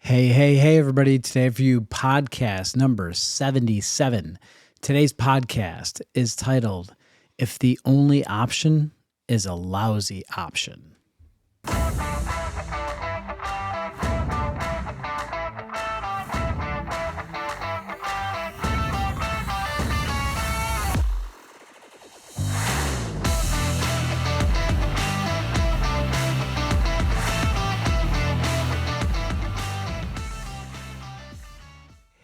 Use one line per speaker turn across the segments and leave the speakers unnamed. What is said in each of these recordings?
Hey, everybody. Today for you, podcast number 77. Today's podcast is titled, If the Only Option is a Lousy Option.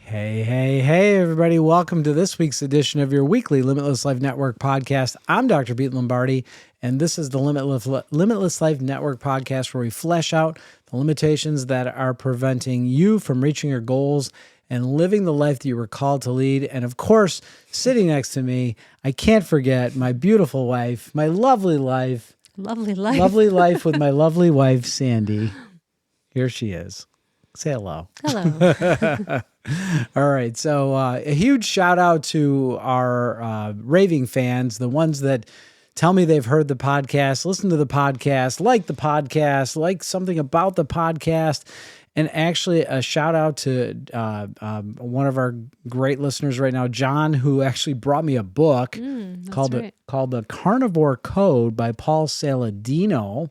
Hey, everybody. Welcome to this week's edition of your weekly Limitless Life Network podcast. I'm Dr. Pete Lombardi, and this is the Limitless Life Network podcast where we flesh out the limitations that are preventing you from reaching your goals and living the life that you were called to lead. And of course, sitting next to me, I can't forget my beautiful wife, my lovely life.
Lovely life.
Lovely life with my lovely wife, Sandy. Here she is. Say hello.
Hello.
All right. So a huge shout out to our raving fans, the ones that tell me they've heard the podcast, listen to the podcast, like something about the podcast. And actually a shout out to one of our great listeners right now, John, who actually brought me a book called The Carnivore Code by Paul Saladino.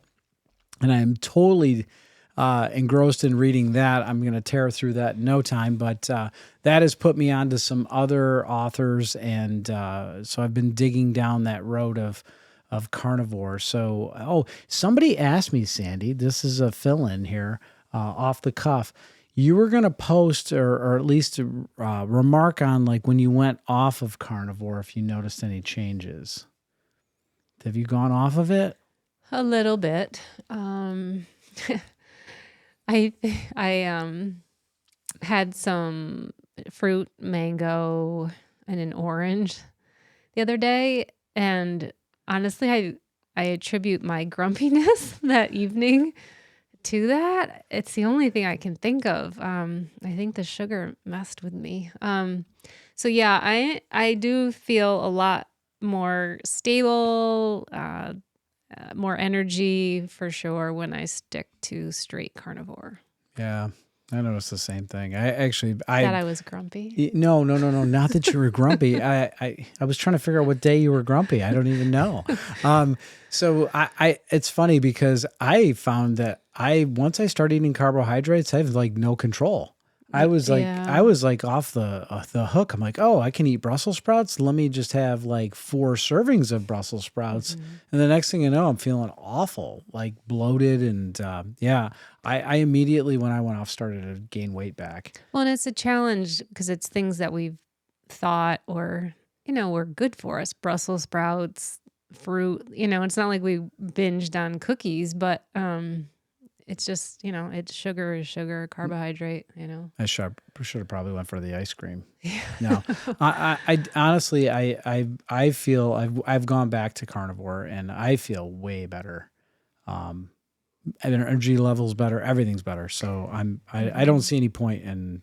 And I'm totally engrossed in reading that. I'm going to tear through that in no time, but that has put me onto some other authors, and so I've been digging down that road of carnivore. So, somebody asked me, Sandy, this is a fill-in here, off the cuff. You were going to post or at least remark on like when you went off of carnivore, if you noticed any changes. Have you gone off of it?
A little bit. I had some fruit, mango, and an orange the other day, and honestly, I attribute my grumpiness that evening to that. It's the only thing I can think of. I think the sugar messed with me. So yeah, I do feel a lot more stable, more energy for sure when I stick to straight carnivore.
Yeah, I noticed the same thing.
I was grumpy.
No. Not that you were grumpy. I was trying to figure out what day you were grumpy. I don't even know. So it's funny because I found that once I started eating carbohydrates, I have like no control. I was like off the hook. I'm like, oh, I can eat Brussels sprouts. Let me just have like 4 servings of Brussels sprouts. Mm-hmm. And the next thing you know, I'm feeling awful, like bloated. And I immediately, when I went off, started to gain weight back.
Well, and it's a challenge because it's things that we've thought were good for us. Brussels sprouts, fruit, it's not like we binged on cookies, but, it's just, it's sugar is sugar, carbohydrate,
I should have probably went for the ice cream. Yeah. No, I honestly, I feel I've gone back to carnivore and I feel way better. Energy levels better, everything's better. So I don't see any point in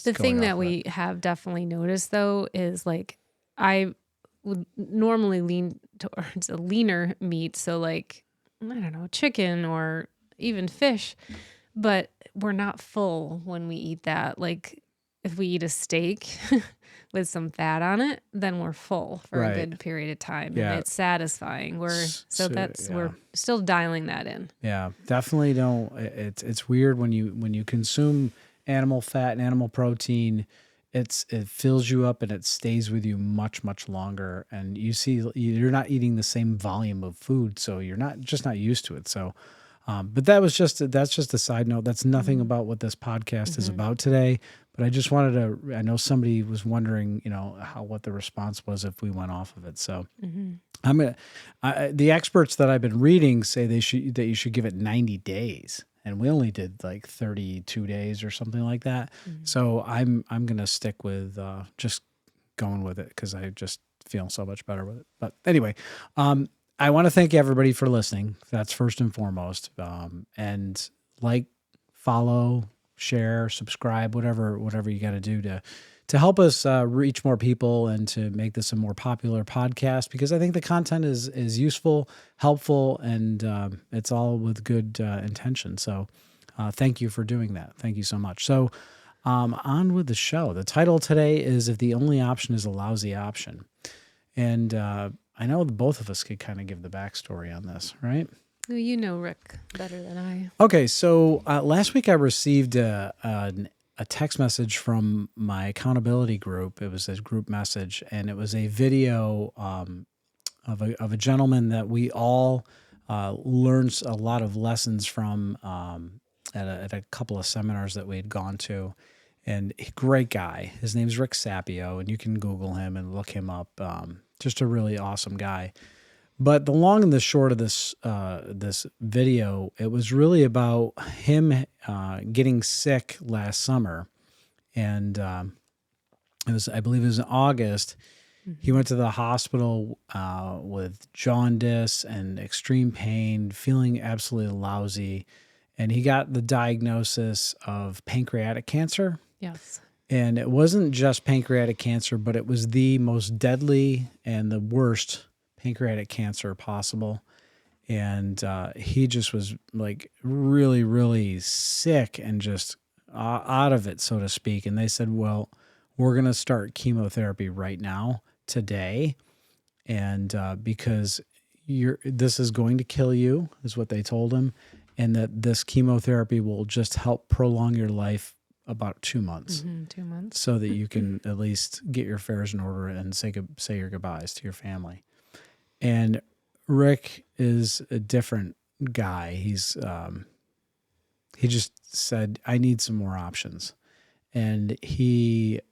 the thing that we have definitely noticed though is like I would normally lean towards a leaner meat. So like, I don't know, chicken or even fish, but we're not full when we eat that. Like if we eat a steak with some fat on it, then we're full for a good period of time. Yeah. And it's satisfying. We're still dialing that in.
Yeah, definitely don't. It's weird when you consume animal fat and animal protein, it fills you up and it stays with you much, much longer. And you see, you're not eating the same volume of food. So you're not used to it. So, but that's just a side note. That's nothing about what this podcast is about today. But I just wanted to. I know somebody was wondering, what the response was if we went off of it. So the experts that I've been reading say that you should give it 90 days, and we only did like 32 days or something like that. Mm-hmm. So I'm gonna stick with just going with it because I just feel so much better with it. But anyway, I want to thank everybody for listening. That's first and foremost. And follow, share, subscribe, whatever you got to do to help us reach more people and to make this a more popular podcast, because I think the content is useful, helpful, and it's all with good intention. So thank you for doing that. Thank you so much. So on with the show. The title today is If the Only Option is a Lousy Option. And I know both of us could kind of give the backstory on this, right?
You know Rick better than I.
Okay, so last week I received a text message from my accountability group. It was a group message, and it was a video of a gentleman that we all learned a lot of lessons from at a couple of seminars that we had gone to. And great guy. His name's Rick Sapio, and you can Google him and look him up. Just a really awesome guy. But the long and the short of this this video, it was really about him getting sick last summer, and it was, I believe, it was in August. He went to the hospital with jaundice and extreme pain, feeling absolutely lousy, and he got the diagnosis of pancreatic cancer.
Yes.
And it wasn't just pancreatic cancer, but it was the most deadly and the worst pancreatic cancer possible. And he just was like really, really sick and just out of it, so to speak. And they said, well, we're going to start chemotherapy right now, today. And because this is going to kill you, is what they told him. And that this chemotherapy will just help prolong your life about 2 months.
2 months.
So that you can at least get your affairs in order and say your goodbyes to your family. And Rick is a different guy. He just said, I need some more options. And they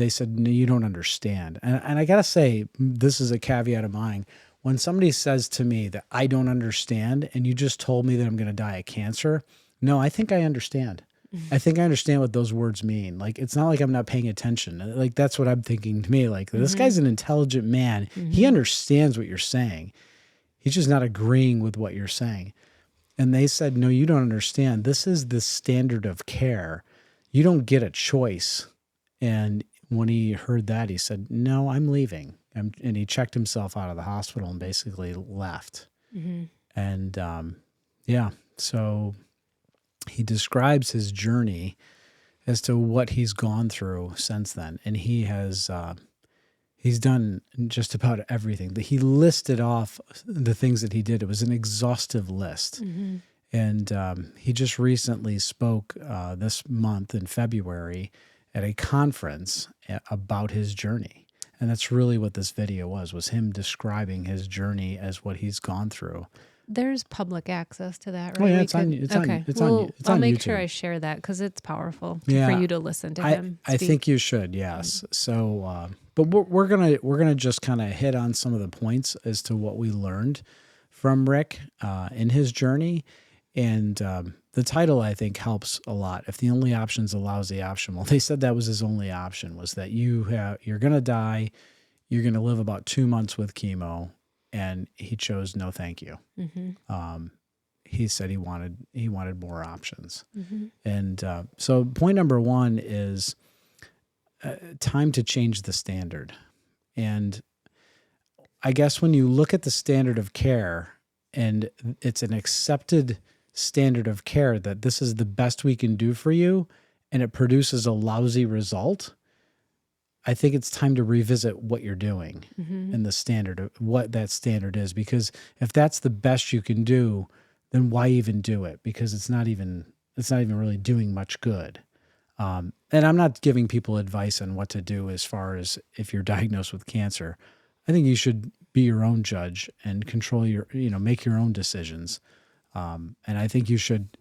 said, no, you don't understand. And I got to say, this is a caveat of mine. When somebody says to me that I don't understand, and you just told me that I'm going to die of cancer, no, I think I understand. I think I understand what those words mean. Like, it's not like I'm not paying attention. Like, that's what I'm thinking to me. Like, this guy's an intelligent man. He understands what you're saying. He's just not agreeing with what you're saying. And they said, no, you don't understand. This is the standard of care. You don't get a choice. And when he heard that, he said, no, I'm leaving. And he checked himself out of the hospital and basically left. And so he describes his journey as to what he's gone through since then. And he has, he's done just about everything. He listed off the things that he did. It was an exhaustive list. And he just recently spoke this month in February at a conference about his journey. And that's really what this video was him describing his journey as what he's gone through.
There's public access to that, right?
Oh yeah, it's on YouTube.
I'll make sure I share that because it's powerful for you to listen to him
I think you should, yes. So, but we're gonna just kind of hit on some of the points as to what we learned from Rick in his journey, and the title I think helps a lot. If the only option is a lousy option, well, they said that was his only option, was that you're gonna die, you're gonna live about 2 months with chemo. And he chose no, thank you. He said he wanted more options. And so point number one is time to change the standard. And I guess when you look at the standard of care, and it's an accepted standard of care that this is the best we can do for you, and it produces a lousy result, I think it's time to revisit what you're doing and the standard of what that standard is. Because if that's the best you can do, then why even do it? Because it's not even really doing much good. And I'm not giving people advice on what to do as far as if you're diagnosed with cancer. I think you should be your own judge and control make your own decisions. And I think you should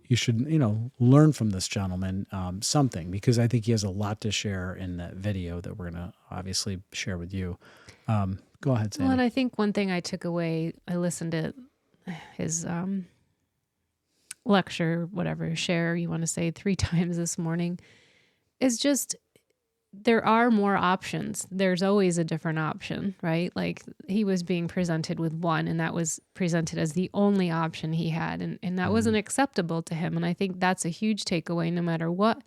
learn from this gentleman something, because I think he has a lot to share in that video that we're going to obviously share with you. Go ahead, Sandy.
Well, and I think one thing I took away, I listened to his lecture, whatever, share you want to say 3 times this morning, is just there are more options. There's always a different option, right? Like, he was being presented with one, and that was presented as the only option he had. And that wasn't acceptable to him. And I think that's a huge takeaway, no matter what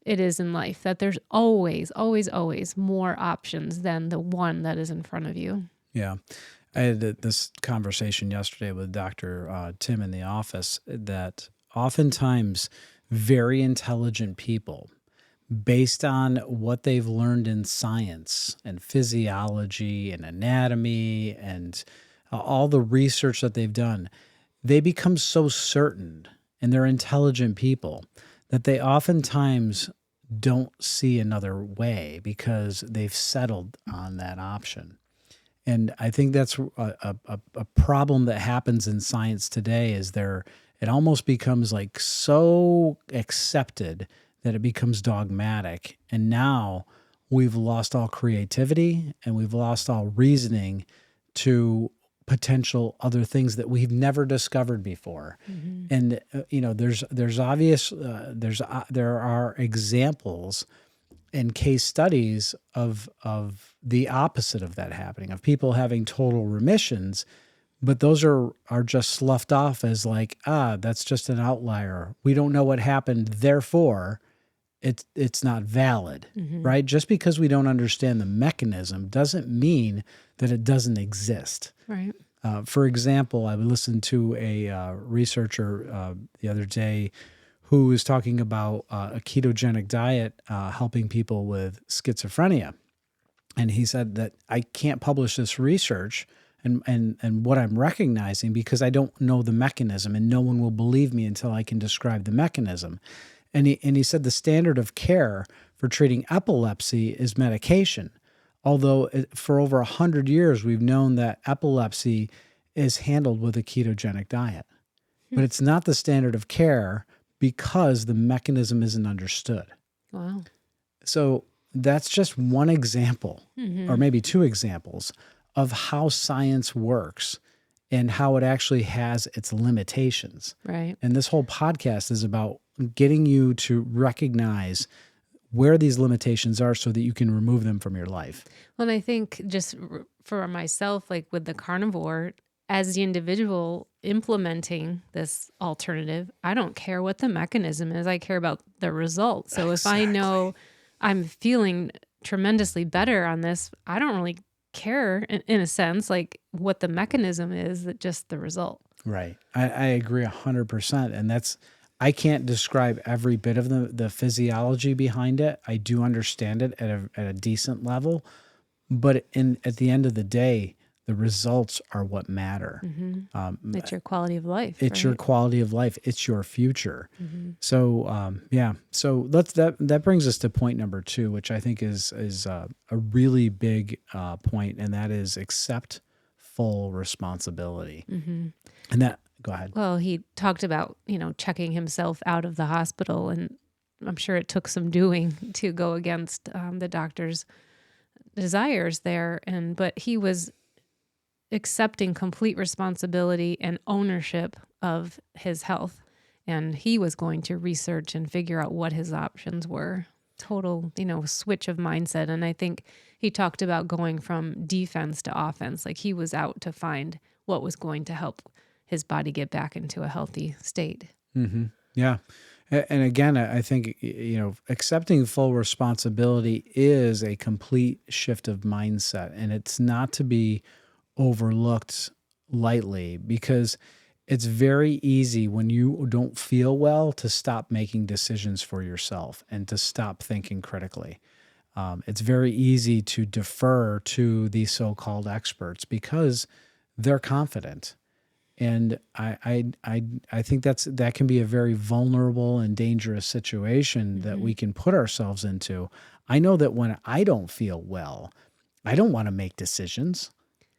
it is in life, that there's always, always, always more options than the one that is in front of you.
Yeah. I had this conversation yesterday with Dr. Tim in the office that oftentimes very intelligent people, based on what they've learned in science and physiology and anatomy and all the research that they've done, they become so certain, and they're intelligent people, that they oftentimes don't see another way because they've settled on that option. And I think that's a problem that happens in science today is it almost becomes like so accepted that it becomes dogmatic. And now we've lost all creativity and we've lost all reasoning to potential other things that we've never discovered before. And there's obvious there are examples and case studies of the opposite of that happening, of people having total remissions, but those are just sloughed off as like, that's just an outlier. We don't know what happened, therefore it's not valid, right? Just because we don't understand the mechanism doesn't mean that it doesn't exist.
Right.
For example, I listened to a researcher the other day who was talking about a ketogenic diet helping people with schizophrenia. And he said that I can't publish this research and what I'm recognizing because I don't know the mechanism and no one will believe me until I can describe the mechanism. And he said the standard of care for treating epilepsy is medication. Although for over 100 years, we've known that epilepsy is handled with a ketogenic diet. But it's not the standard of care because the mechanism isn't understood.
Wow.
So that's just one example, or maybe two examples, of how science works and how it actually has its limitations.
Right.
And this whole podcast is about getting you to recognize where these limitations are so that you can remove them from your life.
Well, and I think just for myself, like with the carnivore, as the individual implementing this alternative, I don't care what the mechanism is. I care about the result. So if I know I'm feeling tremendously better on this, I don't really care in a sense, like what the mechanism is, that just the result.
Right. I agree 100%. And I can't describe every bit of the physiology behind it. I do understand it at a decent level, but at the end of the day, the results are what matter.
It's your quality of life.
It's your quality of life. It's your future. So, So that brings us to point number 2, which I think is a really big point, and that is accept full responsibility. And that, go ahead.
Well, he talked about, checking himself out of the hospital, and I'm sure it took some doing to go against the doctor's desires there. But he was accepting complete responsibility and ownership of his health. And he was going to research and figure out what his options were. Total, switch of mindset. And I think he talked about going from defense to offense. Like he was out to find what was going to help his body get back into a healthy state.
Yeah. And again, I think, accepting full responsibility is a complete shift of mindset. And it's not to be overlooked lightly, because it's very easy when you don't feel well to stop making decisions for yourself and to stop thinking critically. It's very easy to defer to these so-called experts because they're confident. And I think that can be a very vulnerable and dangerous situation that we can put ourselves into. I know that when I don't feel well, I don't want to make decisions.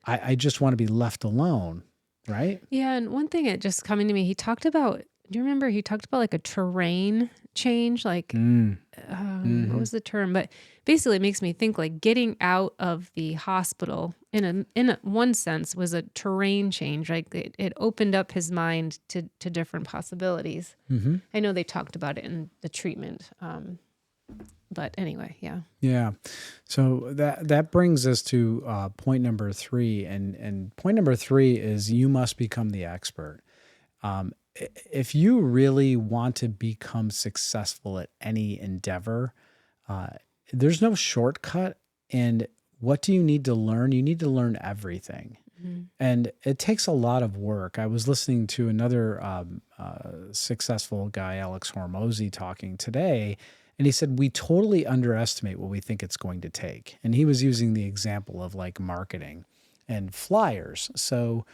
I just want to be left alone, right?
Yeah, and one thing that just coming to me, he talked about, do you remember he talked about like a terrain change? Like, what was the term? But basically it makes me think like getting out of the hospital in one sense was a terrain change. Like it opened up his mind to different possibilities. I know they talked about it in the treatment. But anyway, yeah. Yeah.
So that brings us to point number 3. And point number 3 is you must become the expert. If you really want to become successful at any endeavor, there's no shortcut. And what do you need to learn? You need to learn everything. And it takes a lot of work. I was listening to another successful guy, Alex Hormozy, talking today, and he said, we totally underestimate what we think it's going to take. And he was using the example of like marketing and flyers. So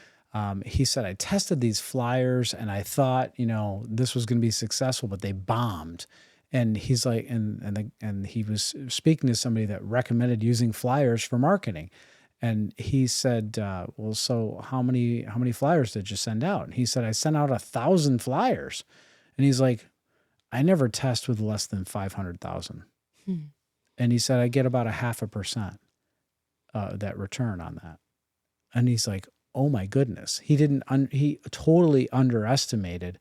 he said, I tested these flyers and I thought, this was going to be successful, but they bombed. And he's like, and he was speaking to somebody that recommended using flyers for marketing. And he said, well, so how many flyers did you send out? And he said, I sent out 1,000 flyers. And he's like, I never test with less than 500,000. And he said, I get about 0.5% that return on that. And he's like, oh my goodness. He totally underestimated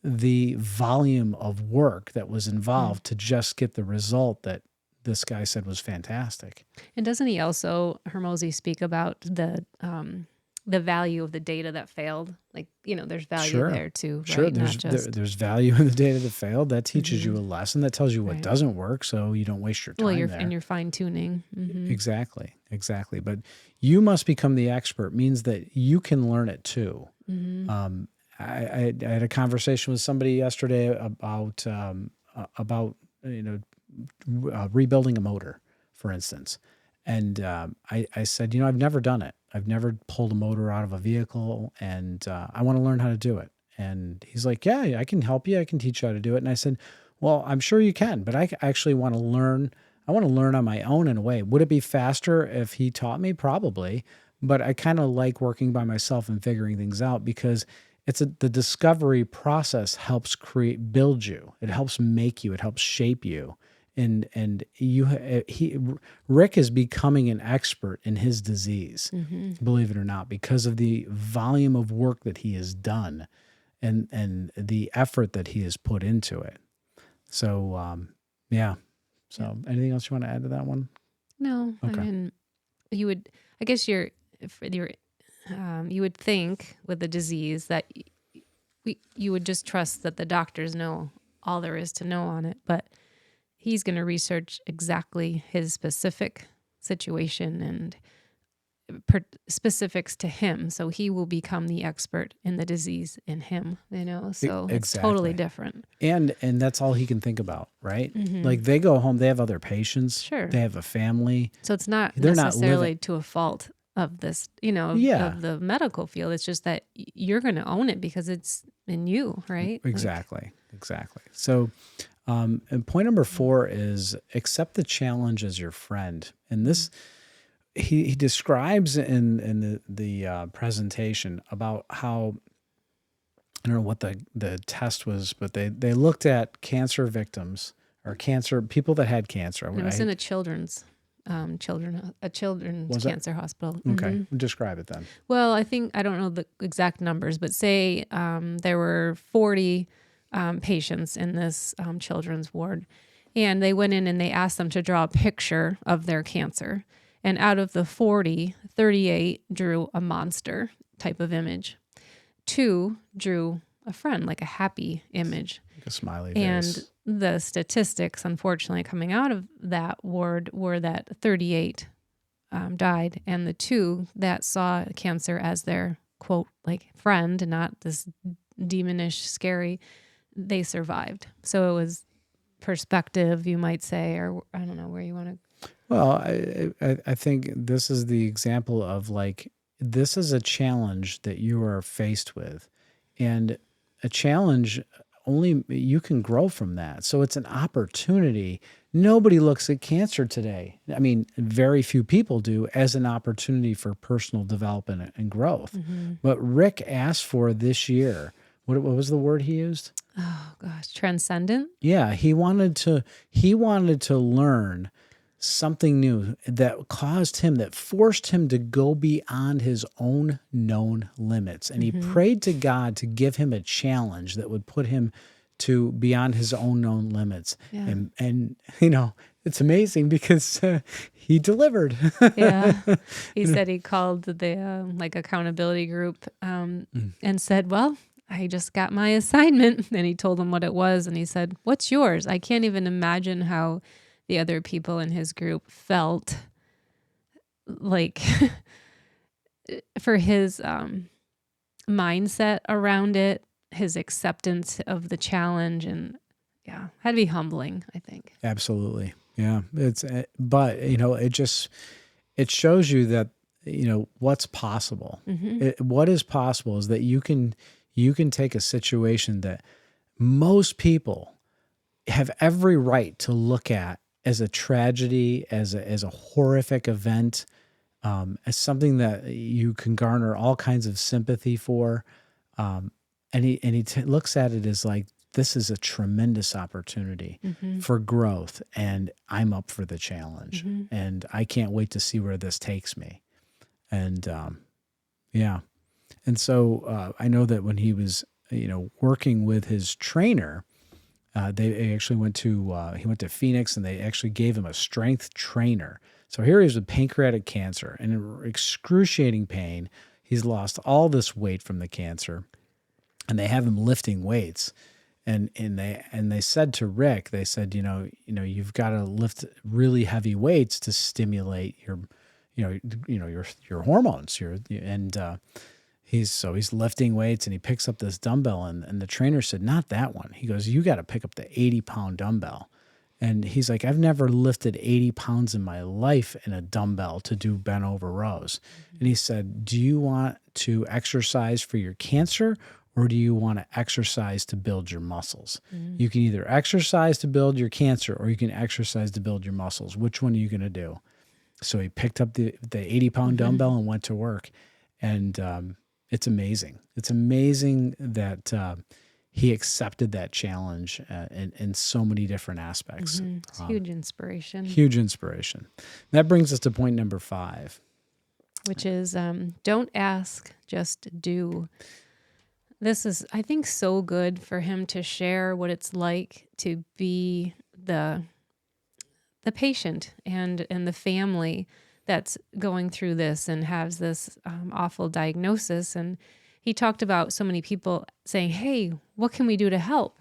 the volume of work that was involved to just get the result that this guy said was fantastic.
And doesn't he also, Hermosi, speak about the value of the data that failed? Like, there's value there too, right?
Sure,
Not just...
there's value in the data that failed. That teaches you a lesson. That tells you what doesn't work, so you don't waste your time there.
And you're fine-tuning.
Exactly. But you must become the expert means that you can learn it too. I had a conversation with somebody yesterday about rebuilding a motor, for instance. And I said, I've never done it. I've never pulled a motor out of a vehicle, and I want to learn how to do it. And he's like, yeah, I can help you. I can teach you how to do it. And I said, well, I'm sure you can, but I actually want to learn. I want to learn on my own in a way. Would it be faster if he taught me? Probably. But I kind of like working by myself and figuring things out because the discovery process helps build you. It helps make you. It helps shape you. And Rick is becoming an expert in his disease, believe it or not, because of the volume of work that he has done and the effort that he has put into it. So, yeah. So anything else you want to add to that one?
No.
Okay.
I mean, you would think with the disease that you would just trust that the doctors know all there is to know on it, but he's going to research exactly his specific situation and specifics to him. So he will become the expert in the disease in him, so it's totally different.
And that's all he can think about, right? Like they go home, they have other patients.
Sure.
They have a family.
So it's not
They're
necessarily
not
to a fault of this, of the medical field. It's just that you're going to own it because it's in you, right?
Exactly. So, and point number 4 is accept the challenge as your friend. And this, he describes in the presentation about how, I don't know what the test was, but they looked at cancer victims or people that had cancer.
And it was in a children's cancer hospital.
Okay. Describe it then.
Well, I don't know the exact numbers, but say there were 40 patients in this children's ward, and they went in and they asked them to draw a picture of their cancer. And out of the 40, 38 drew a monster type of image. 2 drew a friend, like a happy image.
Like a smiley
face. And the statistics, unfortunately, coming out of that ward were that 38 died, and the 2 that saw cancer as their, quote, like friend, not this demonish, scary, they survived. So it was perspective, you might say, or I don't know where you want to.
Well, I think this is the example of like, this is a challenge that you are faced with, and a challenge only you can grow from that. So it's an opportunity. Nobody looks at cancer today. I mean, very few people do, as an opportunity for personal development and growth. What Rick asked for this year, what was the word he used?
Oh gosh, transcendent.
Yeah, he wanted to learn something new that forced him to go beyond his own known limits. And he prayed to God to give him a challenge that would put him to beyond his own known limits. Yeah. And it's amazing because he delivered.
Yeah. He said he called the accountability group and said, well, I just got my assignment. And he told them what it was. And he said, what's yours? I can't even imagine how the other people in his group felt like for his mindset around it, his acceptance of the challenge, and yeah, had to be humbling, I think.
Absolutely. Yeah. But it shows you that, what's possible. What is possible is that you can take a situation that most people have every right to look at as a tragedy, as a horrific event, as something that you can garner all kinds of sympathy for. And he looks at it as like, this is a tremendous opportunity for growth, and I'm up for the challenge, and I can't wait to see where this takes me. And yeah, and so I know that when he was working with his trainer, they actually went to he went to Phoenix, and they actually gave him a strength trainer. So here he is with pancreatic cancer and in excruciating pain. He's lost all this weight from the cancer, and they have him lifting weights. And they said to Rick, they said, you've got to lift really heavy weights to stimulate your hormones. He's lifting weights, and he picks up this dumbbell, and the trainer said, not that one. He goes, you got to pick up the 80-pound dumbbell. And he's like, I've never lifted 80 pounds in my life in a dumbbell to do bent over rows. And he said, do you want to exercise for your cancer, or do you want to exercise to build your muscles? You can either exercise to build your cancer, or you can exercise to build your muscles. Which one are you going to do? So he picked up the 80-pound dumbbell and went to work. And it's amazing. It's amazing that he accepted that challenge in so many different aspects.
It's huge inspiration.
Huge inspiration. That brings us to point number 5.
Which is don't ask, just do. This is, I think, so good for him to share what it's like to be the patient and the family that's going through this and has this awful diagnosis. And he talked about so many people saying, hey, what can we do to help?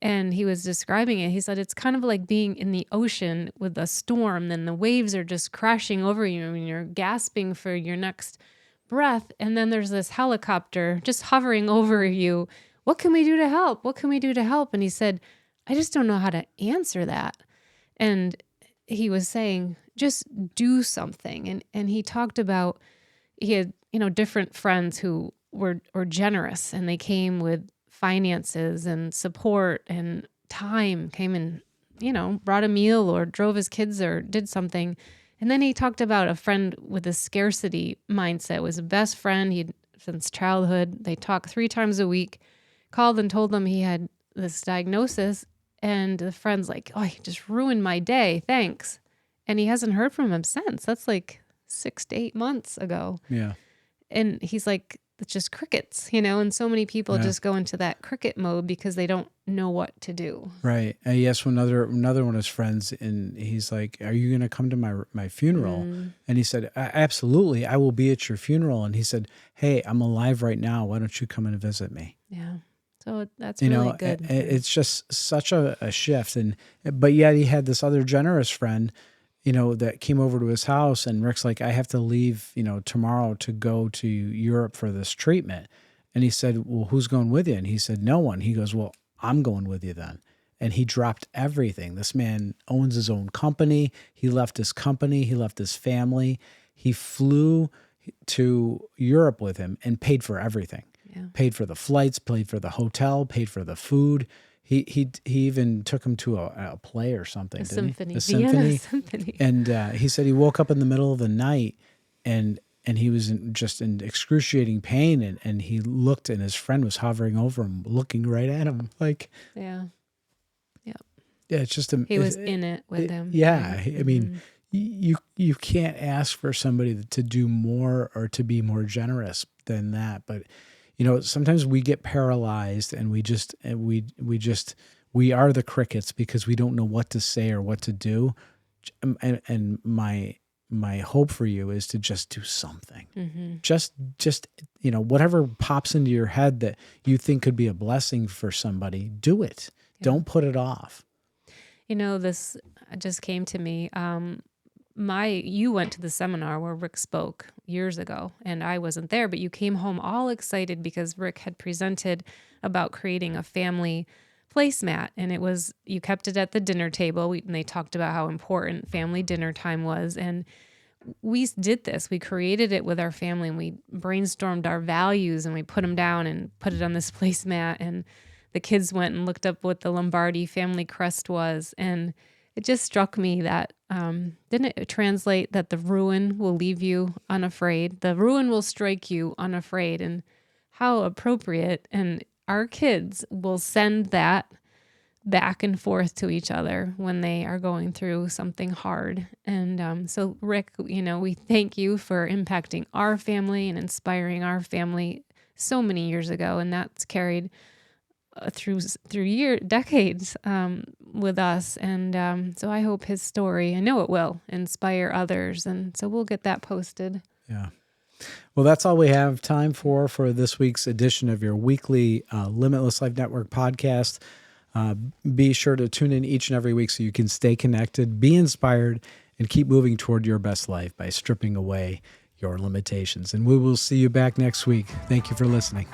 And he was describing it. He said, it's kind of like being in the ocean with a storm, then the waves are just crashing over you and you're gasping for your next breath. And then there's this helicopter just hovering over you. What can we do to help? What can we do to help? And he said, I just don't know how to answer that. And he was saying, just do something. And he talked about, he had, different friends who were generous, and they came with finances and support and time, came and, brought a meal or drove his kids or did something. And then he talked about a friend with a scarcity mindset. It was a best friend he'd since childhood. They talked 3 times a week, called and told them he had this diagnosis. And the friend's like, oh, he just ruined my day. Thanks. And he hasn't heard from him since. That's like 6 to 8 months ago.
Yeah.
And he's like, it's just crickets, and so many people just go into that cricket mode because they don't know what to do.
Right. And he asked another one of his friends, and he's like, are you going to come to my funeral? And he said, absolutely, I will be at your funeral. And he said, hey, I'm alive right now. Why don't you come and visit me?
Yeah. So that's really good.
It's just such a shift. But yet he had this other generous friend, that came over to his house, and Rick's like, I have to leave, tomorrow to go to Europe for this treatment. And he said, well, who's going with you? And he said, no one. He goes, well, I'm going with you then. And he dropped everything. This man owns his own company. He left his company. He left his family. He flew to Europe with him and paid for everything.
Yeah.
Paid for the flights, paid for the hotel, paid for the food. He even took him to a play or something.
A symphony.
A symphony.
Symphony.
And he said he woke up in the middle of the night, and he was just in excruciating pain, and he looked, and his friend was hovering over him, looking right at him, like,
yeah,
it's just
he was in it with him.
Yeah, I mean, you can't ask for somebody to do more or to be more generous than that, but. Sometimes we get paralyzed, and we are the crickets because we don't know what to say or what to do. And my hope for you is to just do something. Just whatever pops into your head that you think could be a blessing for somebody, do it. Yeah. Don't put it off.
This just came to me. you went to the seminar where Rick spoke years ago, and I wasn't there, but you came home all excited because Rick had presented about creating a family placemat, and you kept it at the dinner table. And they talked about how important family dinner time was, and we did this. We created it with our family, and we brainstormed our values, and we put them down and put it on this placemat. And the kids went and looked up what the Lombardi family crest was, and it just struck me that didn't it translate that the ruin will leave you unafraid? The ruin will strike you unafraid, and how appropriate. And our kids will send that back and forth to each other when they are going through something hard. And so, Rick, we thank you for impacting our family and inspiring our family so many years ago, and that's carried through decades with us. And so I hope his story, I know it will inspire others. And so we'll get that posted.
Yeah. Well, that's all we have time for this week's edition of your weekly Limitless Life Network podcast. Be sure to tune in each and every week so you can stay connected, be inspired, and keep moving toward your best life by stripping away your limitations. And we will see you back next week. Thank you for listening.